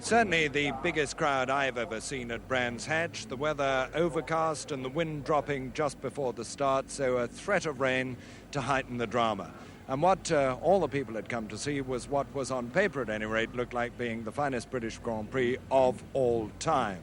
Certainly the biggest crowd I've ever seen at Brands Hatch. The weather overcast and the wind dropping just before the start, so a threat of rain to heighten the drama. And what all the people had come to see was what was on paper, at any rate, looked like being the finest British Grand Prix of all time.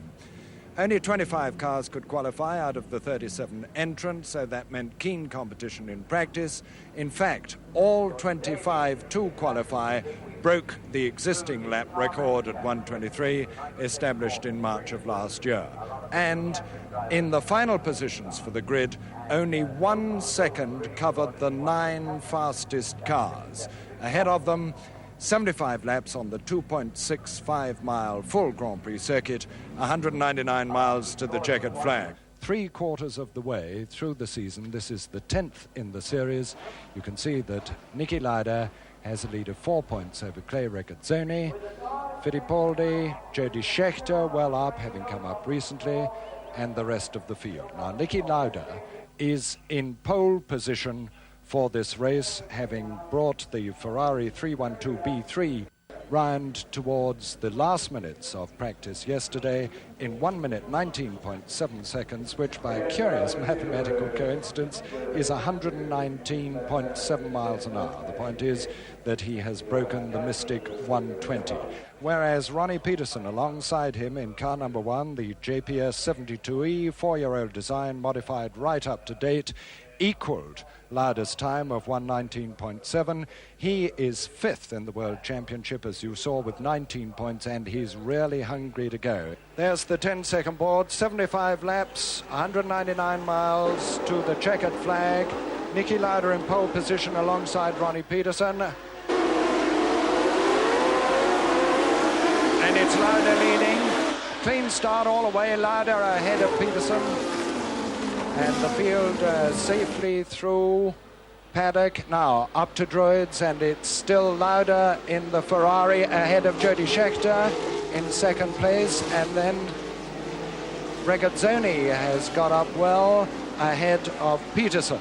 Only 25 cars could qualify out of the 37 entrants, so that meant keen competition in practice. In fact, all 25 to qualify broke the existing lap record at 1:23, established in March of last year. And in the final positions for the grid, only 1 second covered the 9 fastest cars. Ahead of them, 75 laps on the 2.65-mile full Grand Prix circuit, 199 miles to the checkered flag. 3/4 of the way through the season, this is the 10th in the series. You can see that Niki Lauda has a lead of 4 points over Clay Regazzoni. Fittipaldi, Jody Scheckter well up, having come up recently, and the rest of the field. Now, Niki Lauda is in pole position for this race, having brought the Ferrari 312B3 round towards the last minutes of practice yesterday in 1 minute 19.7 seconds, which by a curious mathematical coincidence is 119.7 miles an hour. The point is that he has broken the mystic 120. Whereas Ronnie Peterson alongside him in car number 1, the JPS 72E, 4-year-old design, modified right up to date, equaled Lauda's time of 119.7. He is 5th in the World Championship, as you saw, with 19 points, and he's really hungry to go. There's the 10-second board, 75 laps, 199 miles to the checkered flag. Niki Lauda in pole position alongside Ronnie Peterson. And it's Lauda leading. Clean start all the way, Lauda ahead of Peterson. And the field safely through paddock. Now up to Druids, and it's still Lauda in the Ferrari ahead of Jody Scheckter in second place. And then Regazzoni has got up well ahead of Peterson.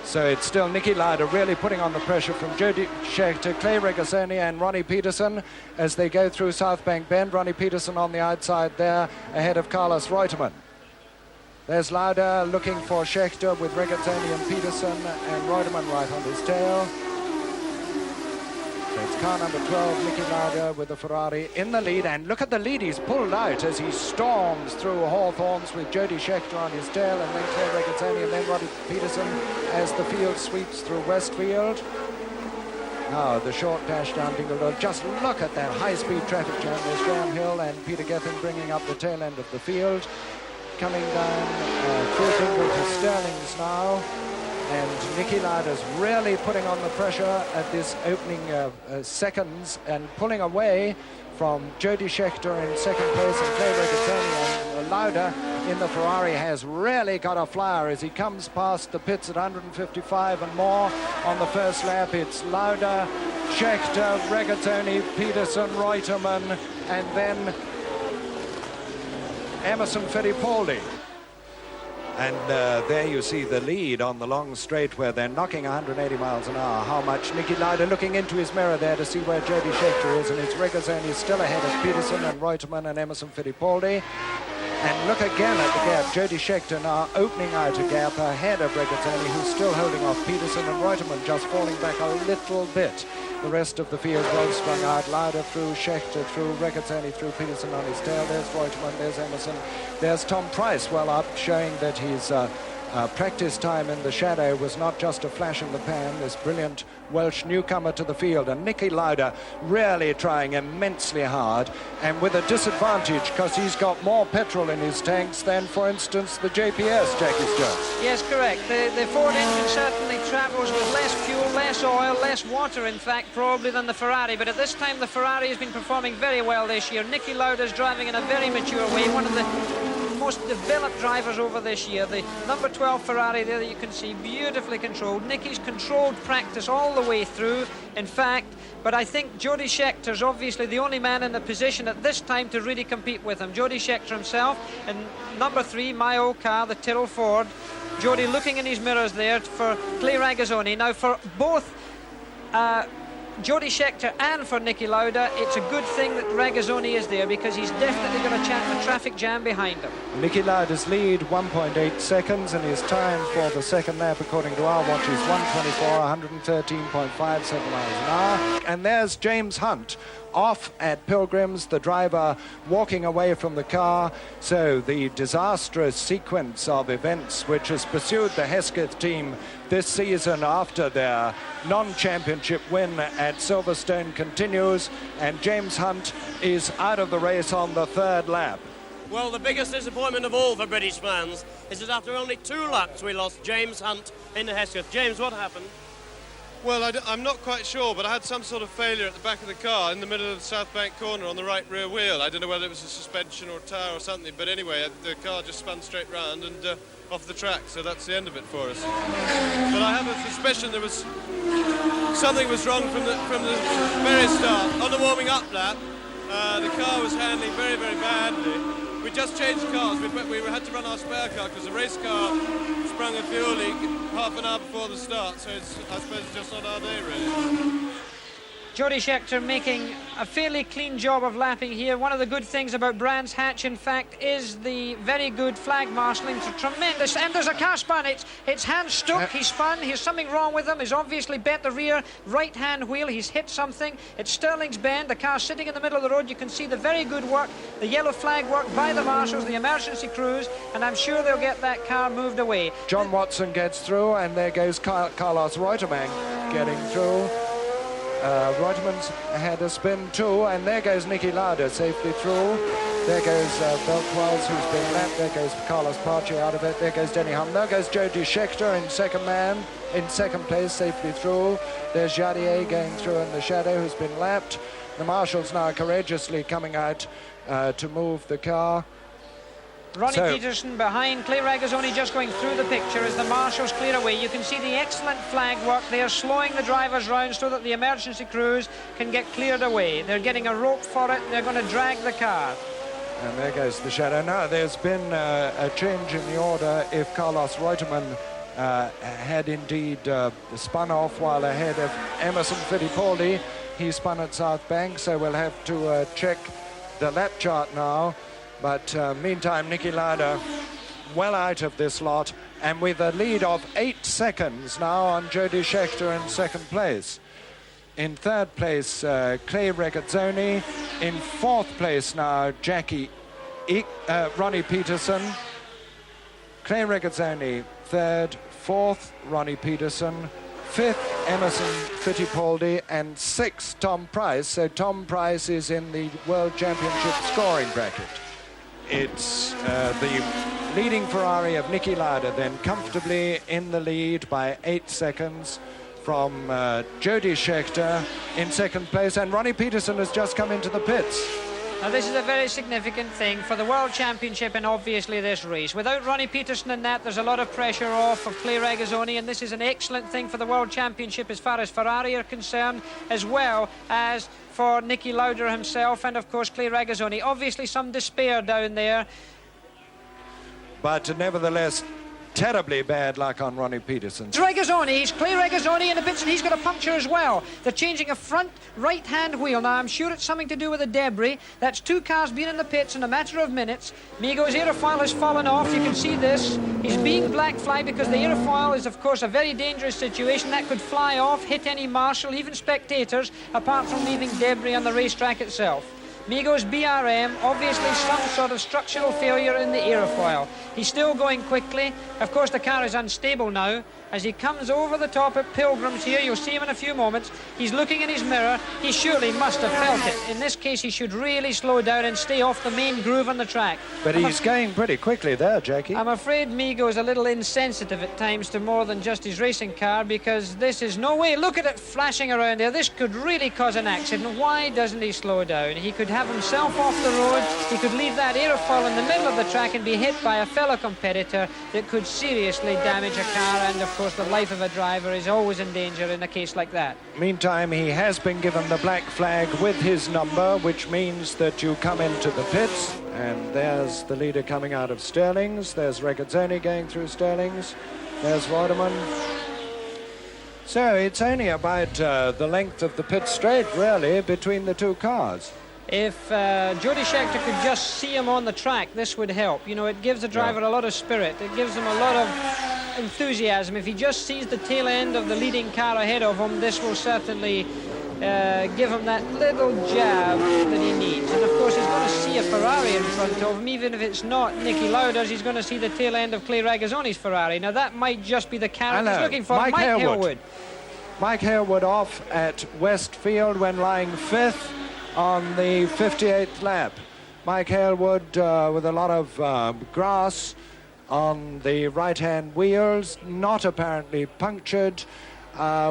So it's still Niki Lauda really putting on the pressure from Jody Scheckter, Clay Regazzoni and Ronnie Peterson as they go through South Bank Bend. Ronnie Peterson on the outside there ahead of Carlos Reutemann. There's Lauda looking for Scheckter with Regazzoni and Peterson, and Reutemann right on his tail. So it's car number 12, Niki Lauda with the Ferrari in the lead, and look at the lead he's pulled out as he storms through Hawthorns with Jody Scheckter on his tail, and then Clay Regazzoni, and then Ronnie Peterson as the field sweeps through Westfield. Now the short dash down Dingledale. Just look at that high-speed traffic jam. There's Graham Hill and Peter Gethin bringing up the tail end of the field. Coming down through Dingle to Sterling's now, and Niki Lauda's really putting on the pressure at this opening seconds and pulling away from Jody Scheckter in second place and Clay Regazzoni, and Lauda in the Ferrari has really got a flyer as he comes past the pits at 155 and more on the first lap. It's Lauda, Scheckter, Regazzoni, Peterson, Reutemann, and then Emerson Fittipaldi. And there you see the lead on the long straight where they're knocking 180 miles an hour. How much? Niki Lauda looking into his mirror there to see where Jody Scheckter is, and it's Regazzoni still ahead of Peterson and Reutemann and Emerson Fittipaldi. And look again at the gap. Jody Scheckter now opening out a gap ahead of Regazzoni, who's still holding off Peterson, and Reutemann just falling back a little bit. The rest of the field well strung out. Lauda through Scheckter, through Regazzoni, through Peterson on his tail. There's Reutemann, there's Emerson. There's Tom Price well up, showing that his practice time in the shadow was not just a flash in the pan, this brilliant Welsh newcomer to the field. And Niki Lauda really trying immensely hard, and with a disadvantage because he's got more petrol in his tanks than, for instance, the JPS, Jackie Jones. Yes, correct. The Ford engine certainly travels with less fuel, less oil, less water, in fact, probably than the Ferrari. But at this time, the Ferrari has been performing very well this year. Niki Lauda's driving in a very mature way, one of the most developed drivers over this year. The number 12 Ferrari there that you can see, beautifully controlled. Niki's controlled practice all the way through, in fact, but I think Jody Scheckter's obviously the only man in the position at this time to really compete with him. Jody Scheckter himself, and number 3, my old car, the Tyrrell Ford. Jody looking in his mirrors there for Clay Regazzoni. Now for both Jody Scheckter and for Niki Lauda, it's a good thing that Regazzoni is there because he's definitely going to chance a traffic jam behind him. Niki Lauda's lead 1.8 seconds, and his time for the second lap according to our watch is 1:24, 113.57 miles an hour. And there's James Hunt off at Pilgrims, the driver walking away from the car. So the disastrous sequence of events which has pursued the Hesketh team this season after their non-championship win at Silverstone continues, and James Hunt is out of the race on the third lap. Well, the biggest disappointment of all for British fans is that after only 2 laps we lost James Hunt in the Hesketh. James, what happened? Well, I'm not quite sure, but I had some sort of failure at the back of the car in the middle of the South Bank corner on the right rear wheel. I don't know whether it was a suspension or a tyre or something, but anyway, the car just spun straight round and off the track, so that's the end of it for us. But I have a suspicion there was something was wrong from the very start. On the warming up lap, the car was handling very, very badly. We just changed cars. We had to run our spare car because the race car sprung a fuel leak half an hour before the start, so I suppose it's just not our day, really. Jody Scheckter making a fairly clean job of lapping here. One of the good things about Brands Hatch, in fact, is the very good flag marshalling. It's tremendous. And there's a car spun. It's hand stuck. He spun. There's something wrong with him. He's obviously bent the rear right-hand wheel. He's hit something. It's Sterling's Bend. The car's sitting in the middle of the road. You can see the very good work, the yellow flag work by the marshals, the emergency crews, and I'm sure they'll get that car moved away. John Watson gets through, and there goes Carlos Reutemann getting through. Reutemann's had a spin too, and there goes Niki Lauda safely through. There goes Beltwells, who's been lapped. There goes Carlos Pace out of it. There goes Denny Hulme. There goes Jody Scheckter in second place, safely through. There's Jadier going through in the shadow, who's been lapped. The marshals now courageously coming out to move the car. Ronnie Peterson behind, Clay Regazzoni just going through the picture as the marshals clear away. You can see the excellent flag work. They are slowing the drivers round so that the emergency crews can get cleared away. They're getting a rope for it. They're going to drag the car. And there goes the shadow. Now, there's been a change in the order. If Carlos Reutemann had indeed spun off while ahead of Emerson Fittipaldi, he spun at South Bank, so we'll have to check the lap chart now. But meantime, Niki Lauda well out of this lot, and with a lead of 8 seconds now on Jody Scheckter in second place. In third place, Clay Regazzoni. In fourth place now, Ronnie Peterson. Clay Regazzoni third, fourth, Ronnie Peterson. Fifth, Emerson Fittipaldi, and sixth, Tom Price. So Tom Price is in the World Championship scoring bracket. It's the leading Ferrari of Niki Lauda then comfortably in the lead by 8 seconds from Jody Scheckter in second place, and Ronnie Peterson has just come into the pits. Now this is a very significant thing for the World Championship and obviously this race. Without Ronnie Peterson in that, there's a lot of pressure off of Clay Regazzoni, and this is an excellent thing for the World Championship as far as Ferrari are concerned, as well as for Niki Lauda himself and of course Clay Regazzoni. Obviously some despair down there. But nevertheless, terribly bad luck on Ronnie Peterson. It's Regazzoni, he's Clay Regazzoni in the pits, and he's got a puncture as well. They're changing a front right-hand wheel. Now, I'm sure it's something to do with the debris. That's 2 cars being in the pits in a matter of minutes. Migo's aerofoil has fallen off. You can see this. He's being black flagged because the aerofoil is, of course, a very dangerous situation. That could fly off, hit any marshal, even spectators, apart from leaving debris on the racetrack itself. Migo's BRM, obviously some sort of structural failure in the aerofoil. He's still going quickly. Of course, the car is unstable now. As he comes over the top at Pilgrims here, you'll see him in a few moments. He's looking in his mirror. He surely must have felt it. In this case, he should really slow down and stay off the main groove on the track. But he's going pretty quickly there, Jackie. I'm afraid Migo is a little insensitive at times to more than just his racing car, because this is no way. Look at it flashing around there. This could really cause an accident. Why doesn't he slow down? He could have himself off the road. He could leave that aerofoil in the middle of the track and be hit by a fellow competitor that could seriously damage a car, and of course the life of a driver is always in danger in a case like that. Meantime, he has been given the black flag with his number, which means that you come into the pits, and there's the leader coming out of Sterling's. There's Regazzoni going through Sterling's. There's Reutemann. So it's only about the length of the pit straight, really, between the two cars. If Jody Scheckter could just see him on the track, this would help. You know, it gives the driver a lot of spirit. It gives him a lot of enthusiasm. If he just sees the tail end of the leading car ahead of him, this will certainly give him that little jab that he needs. And of course, he's going to see a Ferrari in front of him. Even if it's not Nicky Lauda's, he's going to see the tail end of Clay Regazzoni's Ferrari. Now, that might just be the carrot he's looking for. Mike Hailwood. Mike Hailwood off at Westfield when lying 5th on the 58th lap. Mike Hailwood with a lot of grass on the right-hand wheels, not apparently punctured.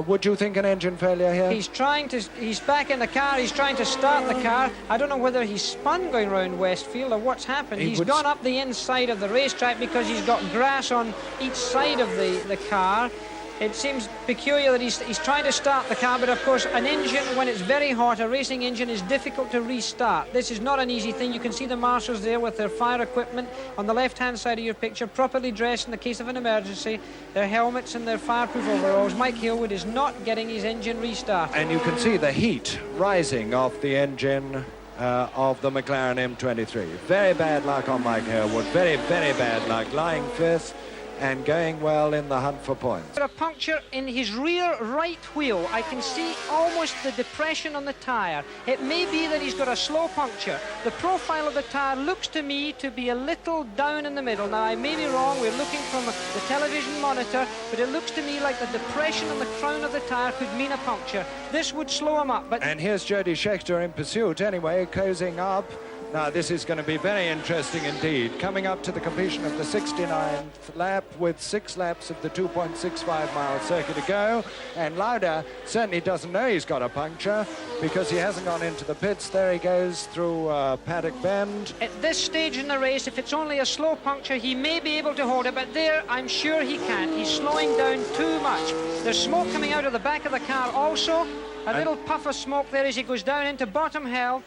Would you think an engine failure here? He's back in the car, he's trying to start the car. I don't know whether he's spun going round Westfield or what's happened. He's gone up the inside of the racetrack because he's got grass on each side of the car. It seems peculiar that he's trying to start the car, but of course an engine, when it's very hot, a racing engine, is difficult to restart. This is not an easy thing. You can see the marshals there with their fire equipment on the left-hand side of your picture, properly dressed in the case of an emergency, their helmets and their fireproof overalls. Mike Hailwood is not getting his engine restarted. And you can see the heat rising off the engine of the McLaren M23. Very bad luck on Mike Hailwood. Very, very bad luck. Lying 5th. And going well in the hunt for points. A puncture in his rear right wheel. I can see almost the depression on the tyre. It may be that he's got a slow puncture. The profile of the tyre looks to me to be a little down in the middle. Now, I may be wrong. We're looking from the television monitor, but it looks to me like the depression on the crown of the tyre could mean a puncture. This would slow him up. And here's Jody Scheckter in pursuit anyway, closing up. Now, this is going to be very interesting indeed. Coming up to the completion of the 69th lap with 6 laps of the 2.65-mile circuit to go. And Lauda certainly doesn't know he's got a puncture because he hasn't gone into the pits. There he goes through Paddock Bend. At this stage in the race, if it's only a slow puncture, he may be able to hold it, but there, I'm sure he can't. He's slowing down too much. There's smoke coming out of the back of the car also. A little puff of smoke there as he goes down into bottom hell.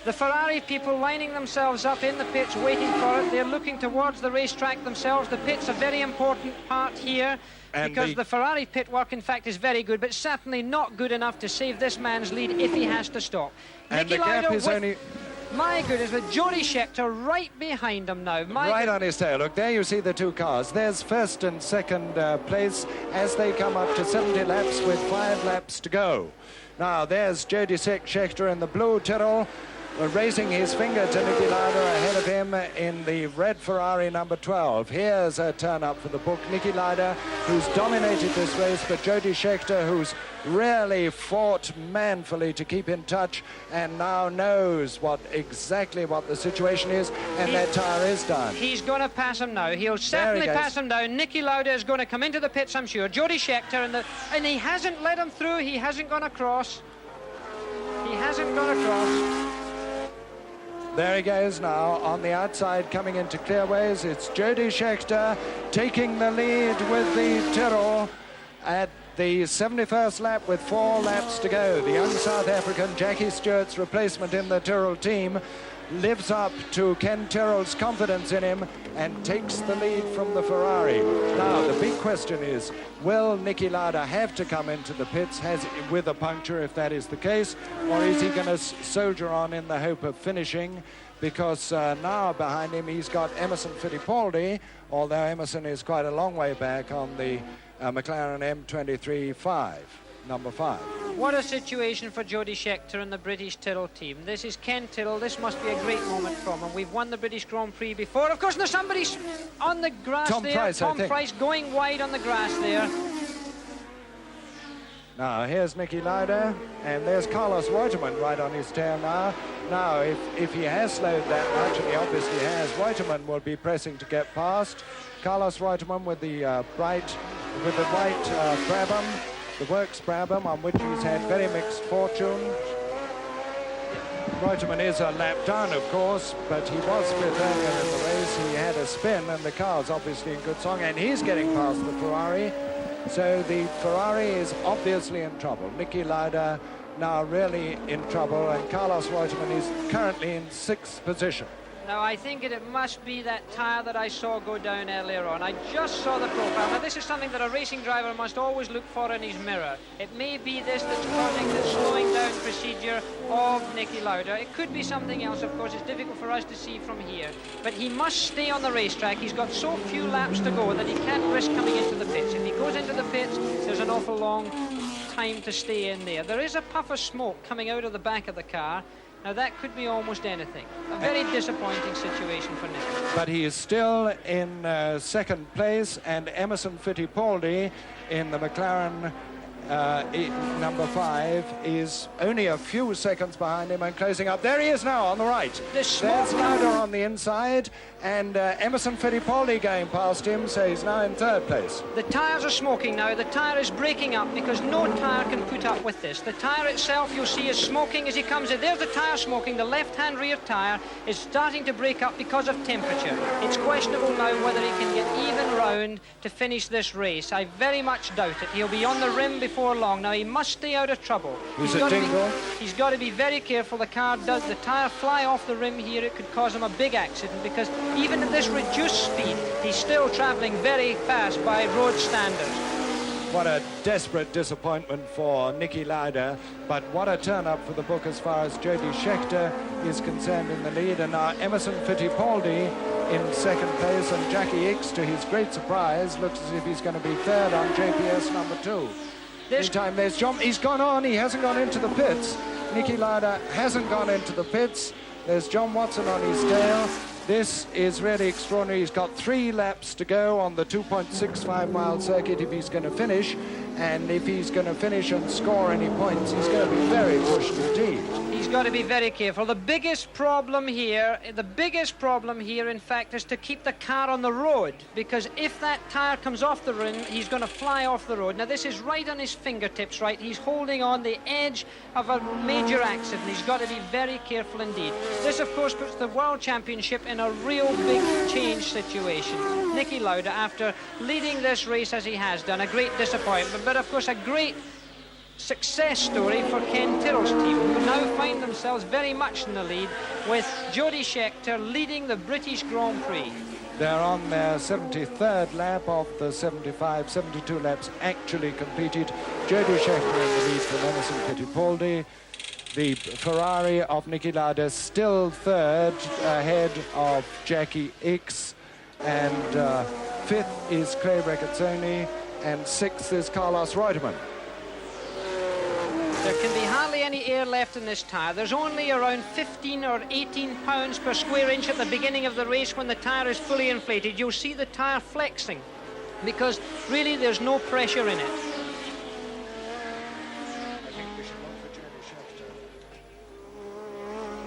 The Ferrari people lining themselves up in the pits waiting for it. They're looking towards the racetrack themselves. The pit's a very important part here because the Ferrari pit work, in fact, is very good, but certainly not good enough to save this man's lead if he has to stop. And the gap is only... My goodness, with Jody Scheckter right behind him now. Right on his tail. Look, there you see the two cars. There's first and second place as they come up to 70 laps with 5 laps to go. Now, there's Jody Scheckter in the blue Tyrrell, raising his finger to Nicky Lauda ahead of him in the red Ferrari number 12. Here's a turn up for the book. Nicky Lauda, who's dominated this race, but Jody Scheckter, who's really fought manfully to keep in touch and now knows exactly what the situation is, and that tyre is done. He's going to pass him now. He'll certainly pass him down. Nicky Lauda is going to come into the pits, I'm sure. Jody Scheckter, and he hasn't let him through. He hasn't gone across. He hasn't gone across. There he goes now on the outside coming into clearways. It's Jody Scheckter taking the lead with the Tyrrell at the 71st lap with 4 laps to go. The young South African Jackie Stewart's replacement in the Tyrrell team lives up to Ken Tyrrell's confidence in him and takes the lead from the Ferrari. Now, the big question is, will Nicky Lauda have to come into the pits with a puncture if that is the case, or is he going to soldier on in the hope of finishing? Because now behind him he's got Emerson Fittipaldi, although Emerson is quite a long way back on the McLaren M23 number 5. What a situation for Jody Scheckter and the British Tyrrell team. This is Ken Tyrrell. This must be a great moment from him. We've won the British Grand Prix before. Of course, there's somebody on the grass there. Tom Price going wide on the grass there. Now, here's Nicky Lauda, and there's Carlos Reutemann right on his tail now. Now, if he has slowed that much, and he obviously has, Reutemann will be pressing to get past. Carlos Reutemann with the white Brabham, the Works Brabham, on which he's had very mixed fortune. Reutemann is a lap down, of course, but he was fit earlier in the race. He had a spin, and the car's obviously in good song, and he's getting past the Ferrari. So the Ferrari is obviously in trouble. Nicky Lauda now really in trouble, and Carlos Reutemann is currently in 6th position. Now, I think it must be that tyre that I saw go down earlier on. I just saw the profile. Now, this is something that a racing driver must always look for in his mirror. It may be this that's causing the slowing down procedure of Nicky Lauda. It could be something else, of course. It's difficult for us to see from here. But he must stay on the racetrack. He's got so few laps to go that he can't risk coming into the pits. If he goes into the pits, there's an awful long time to stay in there. There is a puff of smoke coming out of the back of the car. Now, that could be almost anything. A very disappointing situation for Nicky. But he is still in second place, and Emerson Fittipaldi in the McLaren number 5 is only a few seconds behind him and closing up. There he is now on the right. There's Lauda on the inside, and Emerson Fittipaldi going past him, so he's now in third place. The tyres are smoking now. The tyre is breaking up because no tyre can put up with this. The tyre itself, you'll see, is smoking as he comes in. There's the tyre smoking. The left-hand rear tyre is starting to break up because of temperature. It's questionable now whether he can get even round to finish this race. I very much doubt it. He'll be on the rim before long. Now, he must stay out of trouble. He's got to be very careful. The tyre fly off the rim here. It could cause him a big accident because even at this reduced speed, he's still travelling very fast by road standards. What a desperate disappointment for Nicky Lauda, but what a turn-up for the book as far as Jody Scheckter is concerned in the lead. And now Emerson Fittipaldi in second place, and Jackie Ickx, to his great surprise, looks as if he's going to be third on JPS number 2. Meantime, there's John. He's gone on. He hasn't gone into the pits. Nicky Lauda hasn't gone into the pits. There's John Watson on his tail. This is really extraordinary. He's got 3 laps to go on the 2.65-mile circuit if he's going to finish. And if he's going to finish and score any points, he's going to be very pushed indeed. He's got to be very careful. The biggest problem here, in fact, is to keep the car on the road, because if that tyre comes off the rim, he's going to fly off the road. Now, this is right on his fingertips, right? He's holding on the edge of a major accident. He's got to be very careful indeed. This, of course, puts the World Championship in a real big change situation. Nicky Lauda, after leading this race as he has done, a great disappointment, but of course a great success story for Ken Tyrrell's team, who now find themselves very much in the lead with Jody Scheckter leading the British Grand Prix. They're on their 73rd lap of the 72 laps actually completed. Jody Scheckter in the lead from Emerson Fittipaldi. The Ferrari of Nicky Lauda still third, ahead of Jackie Ickx, and fifth is Clay Regazzoni, and sixth is Carlos Reutemann. There can be hardly any air left in this tyre. There's only around 15 or 18 pounds per square inch at the beginning of the race when the tyre is fully inflated. You'll see the tyre flexing because really there's no pressure in it.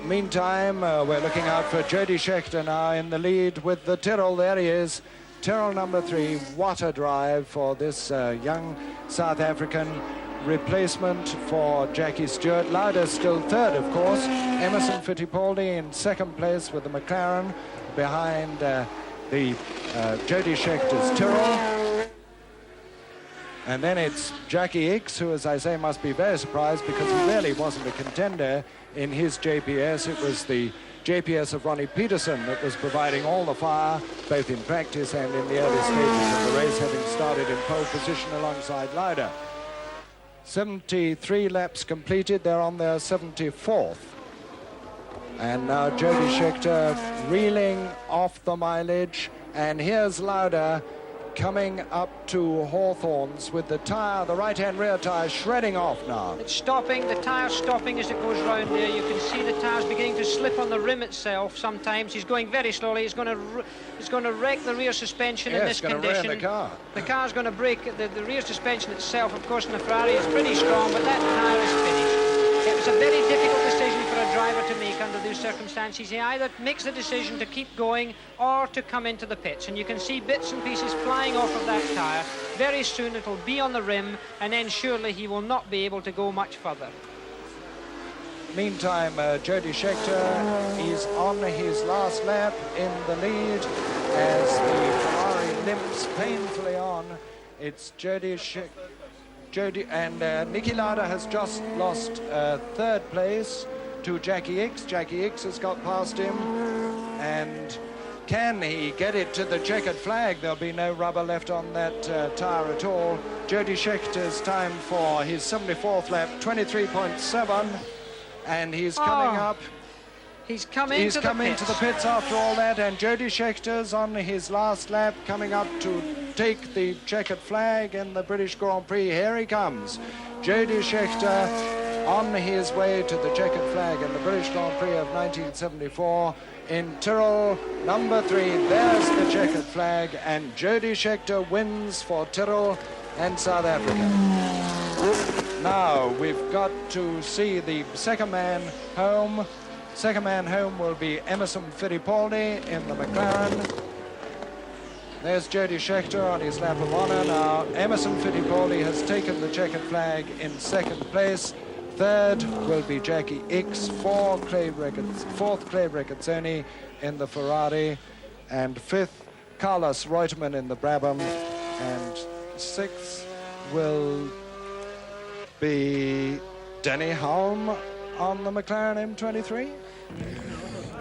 Meantime, we're looking out for Jody Scheckter now in the lead with the Tyrrell. There he is, Tyrrell number 3. What a drive for this young South African. Replacement for Jackie Stewart. Lauda still third, of course. Emerson Fittipaldi in second place with the McLaren behind the Jody Scheckter's Tyrrell. And then it's Jackie Ickx, who, as I say, must be very surprised because he really wasn't a contender in his JPS. It was the JPS of Ronnie Peterson that was providing all the fire, both in practice and in the early stages of the race, having started in pole position alongside Lauda. 73 laps completed. They're on their 74th. And now Jody Scheckter reeling off the mileage. And here's Lauda coming up to Hawthorns with the tyre, the right-hand rear tyre, shredding off now. It's stopping, the tyre's stopping as it goes round there. You can see the tyre's beginning to slip on the rim itself sometimes. He's going very slowly. He's going to wreck the rear suspension in this condition. It's going to ruin the car. The car's going to break. The rear suspension itself, of course, in the Ferrari is pretty strong, but that tyre is finished. It was a very difficult decision for a driver to make under these circumstances. He either makes the decision to keep going or to come into the pits. And you can see bits and pieces flying off of that tyre. Very soon it'll be on the rim, and then surely he will not be able to go much further. Meantime, Jody Scheckter is on his last lap in the lead as the Ferrari limps painfully on. It's Jody Scheckter. And Nicky Lauda has just lost third place to Jackie Ickx. Jackie Ickx has got past him. and can he get it to the checkered flag? There'll be no rubber left on that tyre at all. Jody Schechter's time for his 74th lap, 23.7, and he's coming up. He's come into the pits after all that, and Jody Schechter's on his last lap, coming up to take the checkered flag in the British Grand Prix. Here he comes, Jody Schechter, on his way to the checkered flag in the British Grand Prix of 1974 in Tyrrell, number 3. There's the checkered flag, and Jody Schechter wins for Tyrrell and South Africa. Now we've got to see the second man home. Second man home will be Emerson Fittipaldi in the McLaren. There's Jody Schechter on his lap of honour. Now Emerson Fittipaldi has taken the checkered flag in second place. Third will be Jackie Ickx, fourth Clay Regazzoni in the Ferrari, and fifth Carlos Reutemann in the Brabham, and sixth will be Denny Hulme on the McLaren M23.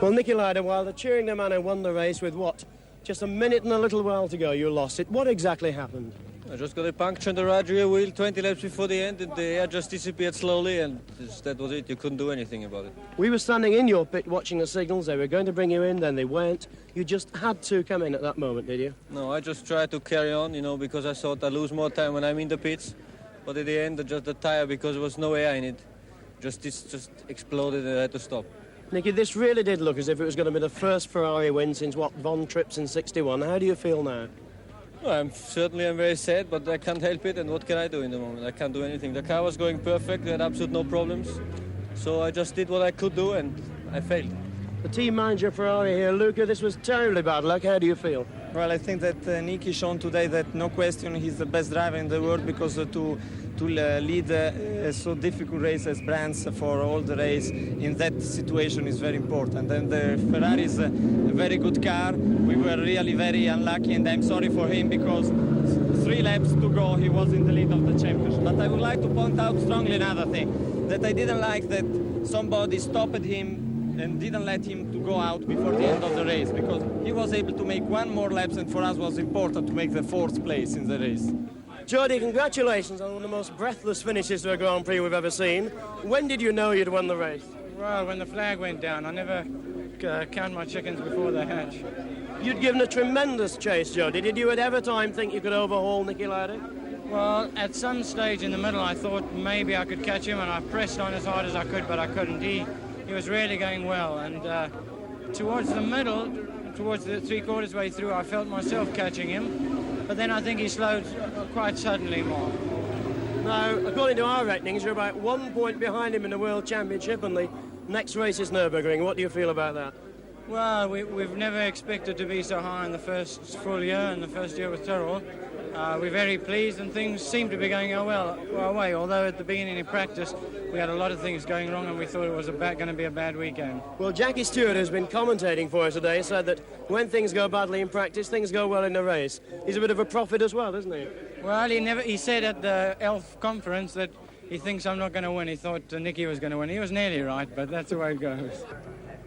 Well, Nicky Lauda, while the cheering the man who won the race with what? Just a minute and a little while to go, you lost it. What exactly happened? I just got a puncture in the right rear wheel 20 laps before the end, and the air just disappeared slowly, and that was it. You couldn't do anything about it. We were standing in your pit watching the signals. They were going to bring you in, then they weren't. You just had to come in at that moment, did you? No, I just tried to carry on, because I thought I'd lose more time when I'm in the pits. But at the end, just the tire, because there was no air in it, it just exploded, and I had to stop. Nicky, this really did look as if it was going to be the first Ferrari win since, Von Trips in 61. How do you feel now? Well, I'm very sad, but I can't help it, and what can I do in the moment? I can't do anything. The car was going perfect, we had absolute no problems. So I just did what I could do, and I failed. The team manager Ferrari here, Luca, this was terribly bad luck. How do you feel? Well, I think that Nicky shown today that no question he's the best driver in the world, because to lead a so difficult race as Brands for all the race in that situation is very important. And the Ferrari is a very good car. We were really very unlucky, and I'm sorry for him, because 3 laps to go he was in the lead of the championship. But I would like to point out strongly another thing, that I didn't like that somebody stopped him and didn't let him to go out before the end of the race, because he was able to make 1 more lap, and for us was important to make the 4th place in the race. Jody, congratulations on one of the most breathless finishes to a Grand Prix we've ever seen. When did you know you'd won the race? Well, when the flag went down. I never count my chickens before they hatch. You'd given a tremendous chase, Jody. Did you at ever time think you could overhaul Nicky Lauda? Well, at some stage in the middle I thought maybe I could catch him, and I pressed on as hard as I could, but I couldn't. He was really going well, and towards the middle, towards the 3/4 way through, I felt myself catching him. But then I think he slowed quite suddenly more. Now, according to our reckonings, you're about 1 point behind him in the World Championship, and the next race is Nürburgring. What do you feel about that? Well, we've never expected to be so high in the first full year, and the first year with Tyrrell. We're very pleased, and things seem to be going our way, although at the beginning of practice we had a lot of things going wrong, and we thought it was going to be a bad weekend. Well, Jackie Stewart, who's been commentating for us today, said that when things go badly in practice, things go well in the race. He's a bit of a prophet as well, isn't he? Well, he said at the ELF conference that he thinks I'm not going to win. He thought Nicky was going to win. He was nearly right, but that's the way it goes.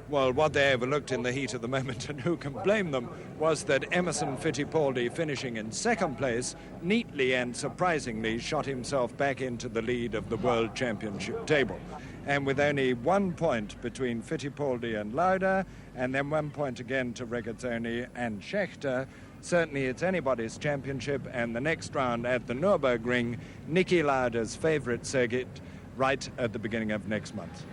Well, what they overlooked in the heat of the moment, and who can blame them, was that Emerson Fittipaldi, finishing in second place, neatly and surprisingly shot himself back into the lead of the World Championship table. And with only 1 point between Fittipaldi and Lauda, and then 1 point again to Regazzoni and Schechter, certainly it's anybody's championship, and the next round at the Nürburgring, Nicky Lauda's favourite circuit, right at the beginning of next month.